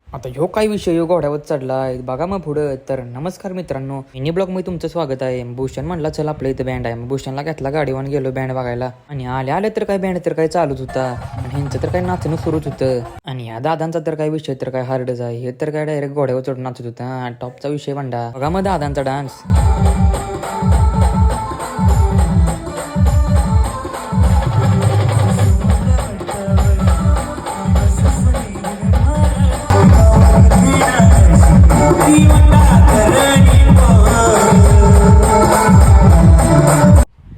आता ह्यो काय विषय ह्यो घोड्यावर चढलाय बघा मग पुढं. तर नमस्कार मित्रांनो, मिनी ब्लॉग मध्ये तुमचं स्वागत आहे. भूषण म्हणला चल आपल्या इथं बँड आहे. मग भूषणला घेतला गाडीवर गेलो बँड बघायला. आणि आले तर काय बँड तर काय चालूच होता आणि ह्यांचं तर काय नाचणं सुरूच होतं. आणि या दादांचा तर काय विषय तर काय हार्डच आहे. हे तर काय डायरेक्ट घोड्यावर चढून नाचत होता. टॉपचा विषय म्हणला बघा मग दादांचा डान्स.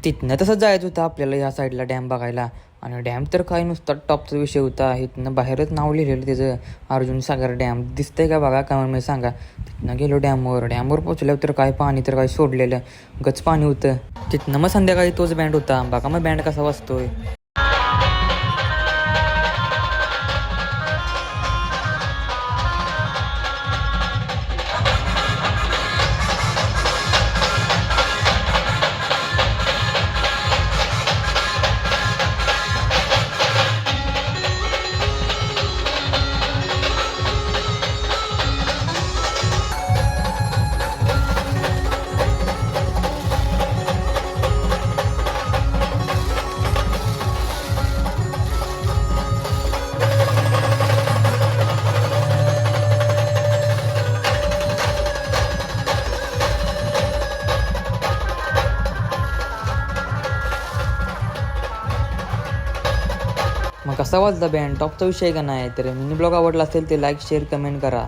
तिथनं तसंच जायचं होतं आपल्याला या साईडला डॅम बघायला. आणि डॅम तर काय नुसता टॉपचा विषय होता. इथनं बाहेरच नाव लिहिलेलं त्याचं, अर्जुन सागर डॅम. दिसतंय का बघा कमेंटमध्ये सांगा. तिथनं गेलो डॅमवर पोचल्यावर तर काय पाणी तर काय सोडलेलं गच पाणी होतं. तिथनं मग संध्याकाळी तोच बँड होता. बघा मग बँड कसा वाजतोय. मग कसा वाजला बँड, टॉपचा विषय का नाही. तर मिनी ब्लॉग आवडला असेल ते लाईक शेअर कमेंट करा.